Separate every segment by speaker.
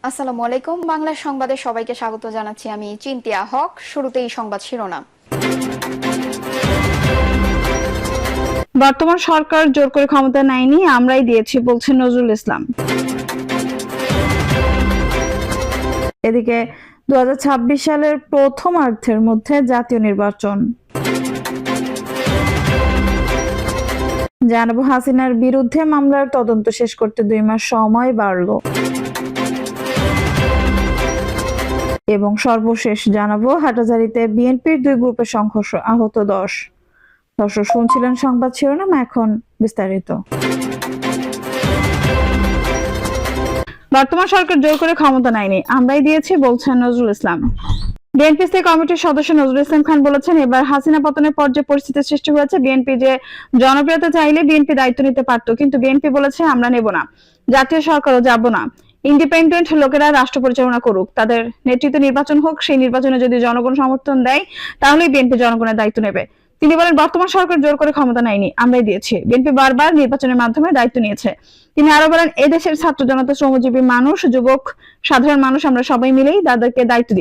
Speaker 1: আসসালামু আলাইকুম। বাংলা সংবাদে সবাইকে স্বাগত জানাচ্ছি। আমি চিন্তিয়া হক। শুরুতেই সংবাদ শিরোনাম।
Speaker 2: বর্তমান সরকার জোর করে ক্ষমতা নেয়নি, আমরাই দিয়েছি, বলছেন নজরুল ইসলাম। এদিকে 2026 সালের প্রথমার্ধের মধ্যে জাতীয় নির্বাচন। জানাবো হাসিনার বিরুদ্ধে মামলার তদন্ত শেষ করতে 2 মাস সময় বাড়ল। এবং সর্বশেষ জানাবো হাটাজারিতে বিএনপির 2 গ্রুপের সংঘর্ষ, আহত 10। দর্শক শুনছিলেন সংবাদ শিরোনাম, এখন বিস্তারিত। বর্তমান সরকার জোর করে ক্ষমতা নেয়নি, আমরাই দিয়েছি, বলছেন নজরুল ইসলাম। বিএনপি স্থায়ী কমিটির সদস্য নজরুল ইসলাম খান বলেছেন, এবার হাসিনা পতনের পর যে পরিস্থিতির সৃষ্টি হয়েছে, বিএনপি যে জনপ্রিয়তা চাইলে বিএনপি দায়িত্ব নিতে পারত, কিন্তু বিএনপি বলেছে আমরা নেব না, জাতীয় সরকারও যাব না, ইন্ডিপেন্ডেন্ট লোকেরা রাষ্ট্র পরিচালনা করুক, তাদের নেতৃত্বে নির্বাচন হোক, সেই নির্বাচনে যদি জনগণ সমর্থন দেয় তাহলেই বিএনপি জনগণের দায়িত্ব নেবে। তিনি বলেন, বর্তমান সরকার জোর করে ক্ষমতা নেয়নি, আমরাই দিয়েছি, বিএনপি বারবার নির্বাচনের মাধ্যমে দায়িত্ব নিয়েছে। তিনি আরো বলেন, এদেশের ছাত্র জনতা, শ্রমজীবী মানুষ, যুবক, সাধারণ মানুষ, আমরা সবাই মিলেই তাদেরকে দায়িত্ব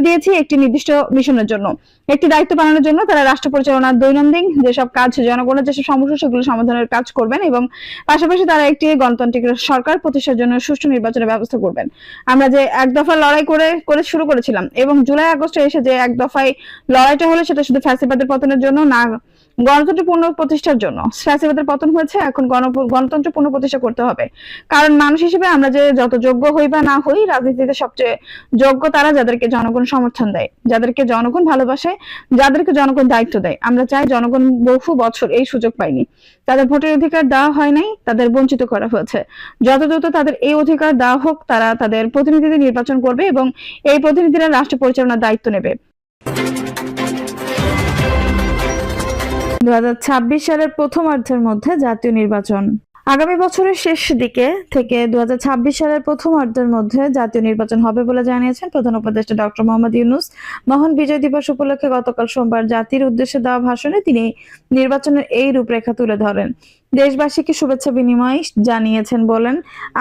Speaker 2: দিয়েছি একটি নির্দিষ্ট মিশনের জন্য, একটি দায়িত্ব পালনের জন্য। তারা রাষ্ট্র পরিচালনার দৈনন্দিন যেসব কাজ, জনগণের যেসব সমস্যা, সেগুলো সমাধানের কাজ করবেন এবং পাশাপাশি তারা একটি গণতান্ত্রিক সরকার প্রতিষ্ঠার জন্য সুষ্ঠু নির্বাচনের ব্যবস্থা করবেন। আমরা যে এক দফা লড়াই করে শুরু করেছিলাম এবং জুলাই আগস্টে এসে যে এক দফায় লড়াইটা হলো, সেটা শুধু ফ্যাসিবাদের পতনের জন্য না, গণতন্ত্র পুনঃপ্রতিষ্ঠার জন্য। ফ্যাসিবাদের পতন হয়েছে, এখন গণতন্ত্র পুনঃপ্রতিষ্ঠা করতে হবে। কারণ মানুষ হিসেবে আমরা যে যত যোগ্য হই বা না হই, রাজনীতিতে সবচেয়ে যোগ্য তারা যাদেরকে জনগণ সমর্থন দেয়, যাদেরকে জনগণ ভালোবাসে, যাদেরকে জনগণ দায়িত্ব দেয়। আমরা চাই, জনগণ বহু বছর এই সুযোগ পায়নি, তাদের ভোটের অধিকার দেওয়া হয় নাই, তাদের বঞ্চিত করা হয়েছে। যত দ্রুত তাদের এই অধিকার দেওয়া হোক, তারা তাদের প্রতিনিধিদের নির্বাচন করবে এবং এই প্রতিনিধিরা রাষ্ট্র পরিচালনার দায়িত্ব নেবে। 2026 সালের প্রথমার্ধের মধ্যে জাতীয় নির্বাচন। আগামী বছরের শেষ দিকে থেকে 2026 সালের প্রথমার্ধের মধ্যে জাতীয় নির্বাচন হবে বলে জানিয়েছেন প্রধান উপদেষ্টা ডক্টর মোহাম্মদ ইউনূস। মহান বিজয় দিবস উপলক্ষে গতকাল সোমবার জাতির উদ্দেশ্যে দেওয়া ভাষণে তিনি নির্বাচনের এই রূপরেখা তুলে ধরেন। দেশবাসীকে শুভেচ্ছা বিনিময় জানিয়েছেন বলেন,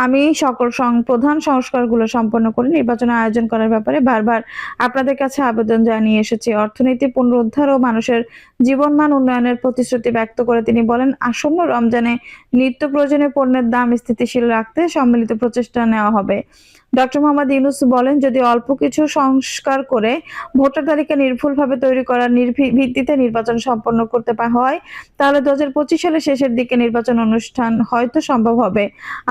Speaker 2: আমি সকল প্রধান সংস্কারগুলো সম্পন্ন করে নির্বাচনের আয়োজন করার ব্যাপারে বারবার আপনাদের কাছে আবেদন জানিয়ে এসেছি। অর্থনীতি পুনরুদ্ধার ও মানুষের জীবনমান উন্নয়নের প্রতিশ্রুতি ব্যক্ত করে তিনি বলেন, আসন্ন রমজানে নিত্য প্রয়োজনীয় পণ্যের দাম স্থিতিশীল রাখতে সম্মিলিত প্রচেষ্টা নেওয়া হবে। ডক্টর মোহাম্মদ ইউনূস বলেন, যদি অল্প কিছু সংস্কার করে ভোটার তালিকা নির্ভুলভাবে তৈরি করার ভিত্তিতে নির্বাচন সম্পন্ন করতে হয়, তাহলে 2025 সালের শেষের দিকে নির্বাচন অনুষ্ঠান হয়তো সম্ভব হবে।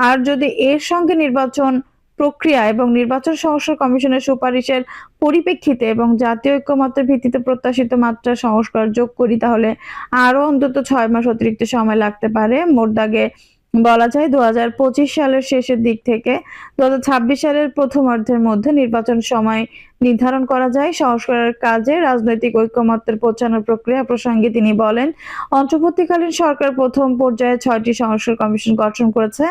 Speaker 2: আর যদি এর সঙ্গে নির্বাচন প্রক্রিয়া এবং নির্বাচন সংস্কার কমিশনের সুপারিশের পরিপ্রেক্ষিতে এবং জাতীয় ঐক্যমত্যের ভিত্তিতে প্রত্যাশিত মাত্রা সংস্কার যোগ করি, তাহলে আরো অন্তত 6 মাস অতিরিক্ত সময় লাগতে পারে। মোট দাগে বলা যায়, 2025 সালের শেষের দিক থেকে 2026 সালের প্রথমার্ধের মধ্যে নির্বাচন সময় নির্ধারণ করা যায়। সংস্কারের কাজে রাজনৈতিক ঐকমত্যের পৌঁছানোর প্রক্রিয়া প্রসঙ্গে তিনি বলেন, অন্তর্বর্তীকালীন সরকার প্রথম পর্যায়ে 6টি সংস্কার কমিশন গঠন করেছে।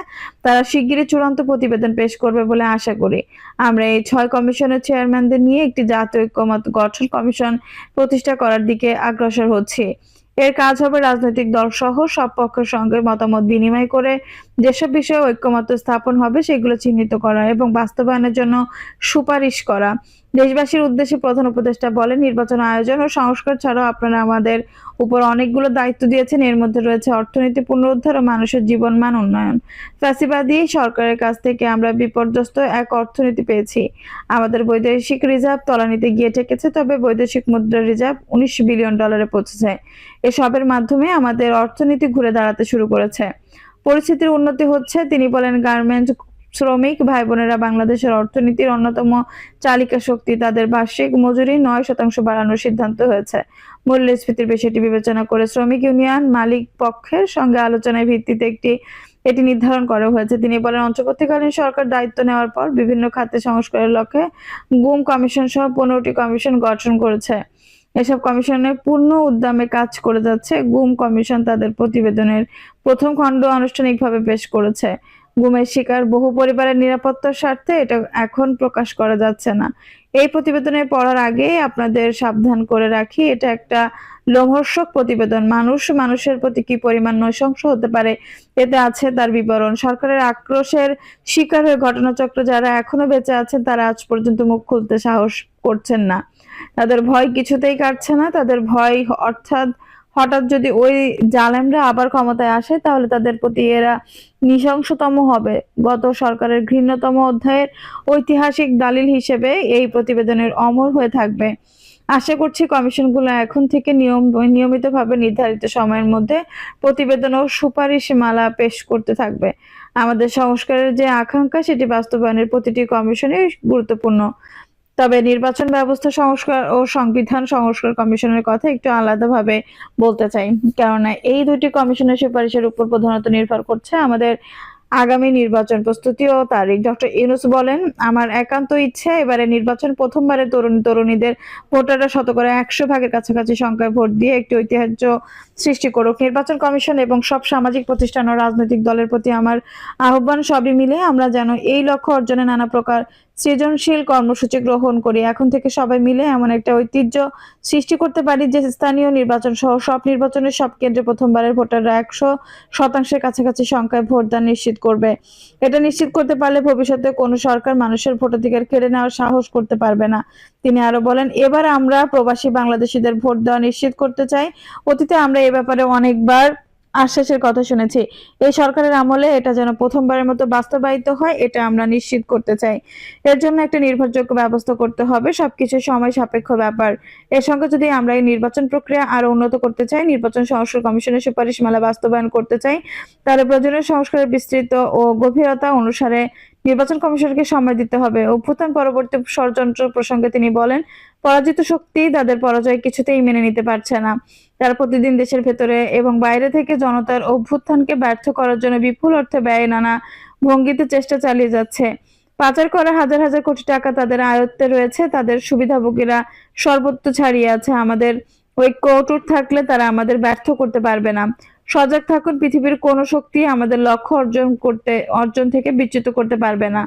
Speaker 2: তারা শিগগিরই চূড়ান্ত প্রতিবেদন পেশ করবে বলে আশা করি। আমরা এই 6 কমিশনের চেয়ারম্যানদের নিয়ে একটি জাতীয় ঐকমত্য গঠন কমিশন প্রতিষ্ঠা করার দিকে অগ্রসর হচ্ছি। এর কাজ হবে রাজনৈতিক দল সহ সব পক্ষের সঙ্গে মতামত বিনিময় করে যেসব বিষয়ে ঐকমত্য স্থাপন হবে সেগুলো চিহ্নিত করা এবং বাস্তবায়নের জন্য সুপারিশ করা। দেশবাসীর উদ্দেশ্যে প্রধান উপদেষ্টা বলেন, নির্বাচন আয়োজন ও সংস্কার ছাড়াও আপনারা আমাদের উপর অনেকগুলো দায়িত্ব দিয়েছেন। এর মধ্যে রয়েছে অর্থনীতি পুনরুদ্ধার ও মানুষের জীবনমান উন্নয়ন। ফ্যাসিবাদী সরকারের কাছ থেকে আমরা বিপর্যস্ত এক অর্থনীতি পেয়েছি। আমাদের বৈদেশিক রিজার্ভ তলানিতে গিয়ে ঠেকেছে, তবে বৈদেশিক মুদ্রার রিজার্ভ $19 বিলিয়ন পৌঁছেছে। এসবের মাধ্যমে আমাদের অর্থনীতি ঘুরে দাঁড়াতে শুরু করেছে, পরিস্থিতির উন্নতি হচ্ছে। তিনি বলেন, গার্মেন্ট শ্রমিক ভাই বোনেরা বাংলাদেশের অর্থনীতির অন্যতম চালিকা শক্তি। তাদের বার্ষিক মজুরি 9% বাড়ানোর সিদ্ধান্ত হয়েছে। মূল্যস্ফীতির বিষয়টি বিবেচনা করে শ্রমিক ইউনিয়ন মালিক পক্ষের সঙ্গে আলোচনার ভিত্তিতে এটি নির্ধারণ করা হয়েছে। তিনি বলেন, অন্তর্বর্তীকালীন সরকার দায়িত্ব নেওয়ার পর বিভিন্ন খাতে সংস্কারের লক্ষ্যে গুম কমিশন সহ 15টি কমিশন গঠন করেছে। এসব কমিশনের পূর্ণ উদ্যমে কাজ করে যাচ্ছে। গুম কমিশন তাদের প্রতিবেদনের প্রথম খণ্ড আনুষ্ঠানিকভাবে পেশ করেছে। গুমের শিকার বহু পরিবারের নিরাপত্তার স্বার্থে এটা এখন প্রকাশ করা যাচ্ছে না। এই প্রতিবেদনে পড়ার আগে আপনাদের সাবধান করে রাখি, এটা একটা লোমহর্ষক প্রতিবেদন। মানুষ মানুষের প্রতি কি পরিমাণ নৃশংস হতে পারে এতে আছে তার বিবরণ। সরকারের আক্রোশের শিকার হয়ে ঘটনাচক্র যারা এখনো বেঁচে আছেন তারা আজ পর্যন্ত মুখ খুলতে সাহস করছেন না। তাদের ভয় কিছুতেই কাটছে না। তাদের ভয় অর্থাৎ হঠাৎ যদি ওই জালেমরা আবার ক্ষমতায় আসে তাহলে তাদের প্রতি এরা নৃশংসতম হবে। গত সরকারের ঘৃণ্যতম অধ্যায়ের ঐতিহাসিক দালিল হিসেবে এই প্রতিবেদনের অমর হয়ে থাকবে। আশা করছি কমিশনগুলো এখন থেকে নিয়মিতভাবে নির্ধারিত সময়ের মধ্যে প্রতিবেদন ও সুপারিশমালা পেশ করতে থাকবে। আমাদের সংস্কারের যে আকাঙ্ক্ষা সেটি বাস্তবায়নের প্রতিটি কমিশনই গুরুত্বপূর্ণ। তবে নির্বাচন ব্যবস্থা সংস্কার ও সংবিধান সংস্কার কমিশনের কথা একটু আলাদাভাবে বলতে চাই, কেননা এই দুটি কমিশনের সুপারিশের উপর প্রধানত নির্ভর করছে আমাদের আগামী নির্বাচন প্রস্তুতি ও তারিখ। ডক্টর ইউনূস বলেন, আমার একান্ত ইচ্ছে এবারে নির্বাচন প্রথমবারের তরুণীদের ভোটাররা শতকরা 100% কাছাকাছি সংখ্যায় ভোট দিয়ে একটি ঐতিহ্য সৃষ্টি করুক। নির্বাচন কমিশন এবং সব সামাজিক প্রতিষ্ঠান ও রাজনৈতিক দলের প্রতি আমার আহ্বান, সবই মিলে আমরা যেন এই লক্ষ্য অর্জনে নানা প্রকার সৃজনশীল কর্মসূচি গ্রহণ করি। এখন থেকে সবাই মিলে এমন একটা ঐতিহ্য সৃষ্টি করতে পারি যে স্থানীয় নির্বাচন সহ সব নির্বাচনের সব কেন্দ্রে প্রথমবারের ভোটাররা 100% কাছাকাছি সংখ্যায় ভোটদান নিশ্চিত করবে। এটা নিশ্চিত করতে পারলে ভবিষ্যতে কোনো সরকার মানুষের ভোটাধিকার কেড়ে নেওয়ার সাহস করতে পারবে না। তিনি আরো বলেন, এবার আমরা প্রবাসী বাংলাদেশিদের ভোট দেওয়া নিশ্চিত করতে চাই। অতীতে আমরা এ ব্যাপারে অনেকবার আশ্বাসের কথা শুনেছি। এই সরকারের আমলে এটা যেন প্রথমবারের মতো বাস্তবায়িত হয়, এটা আমরা নিশ্চিত করতে চাই। এর জন্য একটা নির্ভরযোগ্য ব্যবস্থা করতে হবে। সবকিছু সময় সাপেক্ষ ব্যাপার। এর সঙ্গে যদি আমরা এই নির্বাচন প্রক্রিয়া আরো উন্নত করতে চাই, নির্বাচন সংস্কার কমিশনের সুপারিশমালা বাস্তবায়ন করতে চাই, তাহলে প্রয়োজনীয় সংস্কারের বিস্তৃত ও গভীরতা অনুসারে নির্বাচন কমিশনকে সময় দিতে হবে। অভ্যুত্থান পরবর্তী ষড়যন্ত্র প্রসঙ্গে তিনি বলেন, পরাজিত শক্তি তাদের পরাজয় কিছুতেই মেনে নিতে পারছে না। তারা প্রতিদিন দেশের ভেতরে এবং বাইরে থেকে জনতার অভ্যুত্থানকে ব্যর্থ করার জন্য বিপুল অর্থ ব্যয় নানা ভঙ্গিতে চেষ্টা চালিয়ে যাচ্ছে। পাচার করা হাজার হাজার কোটি টাকা তাদের আয়ত্তে রয়েছে। তাদের সুবিধাভোগীরা সর্বত্র ছাড়িয়ে আছে। আমাদের ঐক্য অটুট থাকলে তারা আমাদের ব্যর্থ করতে পারবে না। সজাগ থাকুন, পৃথিবীর কোনো শক্তি আমাদের লক্ষ্য অর্জন থেকে বিচ্যুত করতে পারবে না।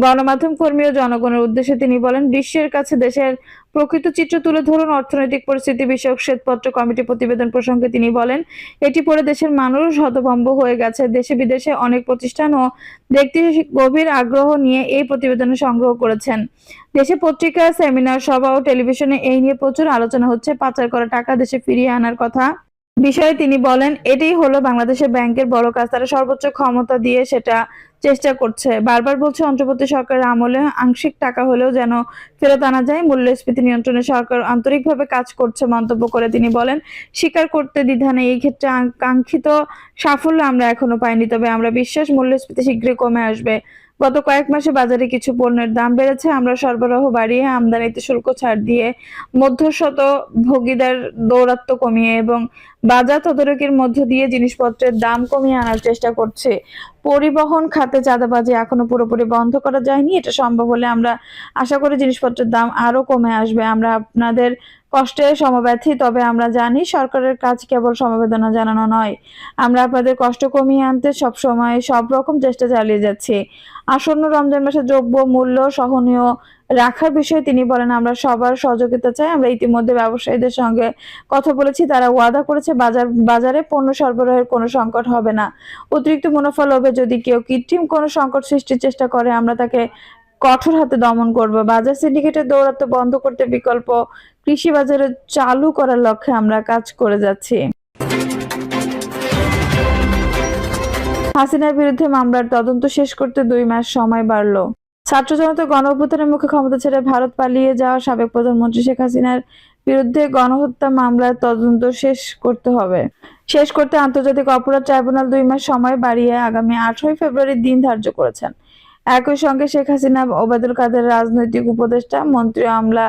Speaker 2: গণমাধ্যম কর্মী ও জনগণের উদ্দেশ্যে তিনি বলেন, বিশ্বের কাছে দেশের প্রকৃত চিত্র তুলে ধরুন। অর্থনৈতিক পরিস্থিতি বিষয়ক শ্বেতপত্র কমিটি প্রতিবেদন প্রসঙ্গে তিনি বলেন, এটি পড়ে দেশের মানুষ হতভম্ব হয়ে গেছে। দেশে বিদেশে অনেক প্রতিষ্ঠান ও ব্যক্তি গভীর আগ্রহ নিয়ে এই প্রতিবেদন সংগ্রহ করেছেন। দেশে পত্রিকা, সেমিনার, সভা ও টেলিভিশনে এই নিয়ে প্রচুর আলোচনা হচ্ছে। পাচার করা টাকা দেশে ফিরিয়ে আনার কথা বিষয়ে তিনি বলেন, এটাই হলো বাংলাদেশের ব্যাংকের বড় কাজ। তারা সর্বোচ্চ ক্ষমতা দিয়ে সেটা চেষ্টা করছে। বারবার বলছে অন্তর্বর্তী সরকারের আমলে আংশিক টাকা হলেও যেন ফেরত আনা যায়। মূল্যস্ফীতি নিয়ন্ত্রণে সরকার আন্তরিকভাবে কাজ করছে মন্তব্য করে তিনি বলেন, স্বীকার করতে দ্বিধা নেই, এই ক্ষেত্রে কাঙ্ক্ষিত সাফল্য আমরা এখনো পাইনি, তবে আমরা বিশ্বাস মূল্যস্ফীতি শীঘ্রই কমে আসবে। গত কয়েক মাসে বাজারে কিছু পণ্যের দাম বেড়েছে। আমরা সরবরাহ বাড়িয়ে, আমদানিতে শুল্ক ছাড় দিয়ে, মধ্যস্বত্ব ভোগীদের দৌরাত্ম্য কমিয়ে এবং বাজার তদারকির মধ্য দিয়ে জিনিসপত্রের দাম কমিয়ে আনার চেষ্টা করছে। পরিবহন খাতে চাঁদাবাজি এখনো পুরোপুরি বন্ধ করা যায়নি। এটা সম্ভব হলে আমরা আশা করি জিনিসপত্রের দাম আরো কমে আসবে। আমরা আপনাদের কষ্টে সমব্যথী, তবে আমরা জানি সরকারের কাজ কেবল সমবেদনা জানানো নয়। আমরা আপনাদের কষ্ট কমিয়ে আনতে সবসময় সব রকম চেষ্টা চালিয়ে যাচ্ছি। আসন্ন রমজান মাসে দ্রব্য মূল্য সহনীয় রাখার বিষয়ে তিনি বলেন, আমরা সবার সহযোগিতা চাই। আমরা ইতিমধ্যে ব্যবসায়ীদের সঙ্গে কথা বলেছি, তারা ওয়াদা করেছে বাজারে পণ্য সরবরাহের কোনো সংকট হবে না। অতিরিক্ত মুনাফা লোভে যদি কেউ কৃত্রিম কোনো সংকট সৃষ্টির চেষ্টা করে আমরা তাকে কঠোর হাতে দমন করব। বাজার সিন্ডিকেটের দৌরাত্ম্য বন্ধ করতে বিকল্প কৃষি বাজারে চালু করার লক্ষ্যে আমরা কাজ করে যাচ্ছি। হাসিনার বিরুদ্ধে মামলার তদন্ত শেষ করতে 2 মাস সময় বাড়ল। ছাত্র জনতা গণ অভ্যুত্থানের মুখে ক্ষমতা ছেড়ে ভারত পালিয়ে যাওয়া সাবেক প্রধানমন্ত্রী শেখ হাসিনার বিরুদ্ধে গণহত্যা মামলার তদন্ত শেষ করতে আন্তর্জাতিক অপরাধ ট্রাইব্যুনাল 2 মাস সময় বাড়িয়ে আগামী 8ই ফেব্রুয়ারি দিন ধার্য করেছেন। একই সঙ্গে শেখ হাসিনা, ওবায়দুল কাদের রাজনৈতিক উপদেষ্টা, মন্ত্রী, আমলা,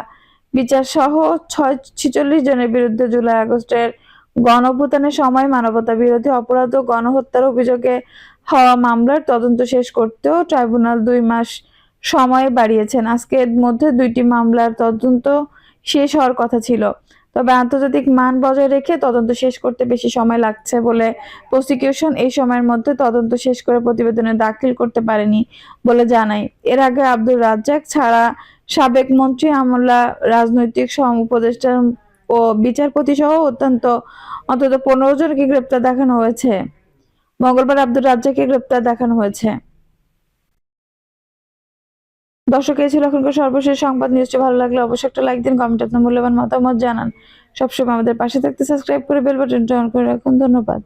Speaker 2: বিচার সহ 46 জনের বিরুদ্ধে জুলাই আগস্টের গণঅভ্যুত্থানের সময় মানবতা বিরোধী অপরাধ ও গণহত্যার অভিযোগে হওয়া মামলার তদন্ত শেষ করতেও ট্রাইব্যুনাল 2 মাস সময় বাড়িয়েছেন। আজকের মধ্যে 2টি মামলার তদন্ত শেষ হওয়ার কথা ছিল, তবে আন্তর্জাতিক মান বজায় রেখে তদন্ত শেষ করতে বেশি সময় লাগছে বলে প্রসিকিউশন এই সময়ের মধ্যে তদন্ত শেষ করে প্রতিবেদনে দাখিল করতে পারেনি বলে জানায়। এর আগে আব্দুর রাজ্জাক ছাড়া সাবেক মন্ত্রী, আমলা, রাজনৈতিক উপদেষ্টা ও বিচারপতি সহ অন্তত 15 জনকে গ্রেপ্তার দেখানো হয়েছে। মঙ্গলবার আব্দুর রাজ্জাককে গ্রেপ্তার দেখানো হয়েছে। দর্শক, এই ছিল এখনকার সর্বশেষ সংবাদ। নিউজটি ভালো লাগলে অবশ্যই একটা লাইক দিন, কমেন্ট আপনার মূল্যবান মতামত জানান। সবসময় আমাদের পাশে থাকতে সাবস্ক্রাইব করে বেল বাটনটা অন করে রাখুন। ধন্যবাদ।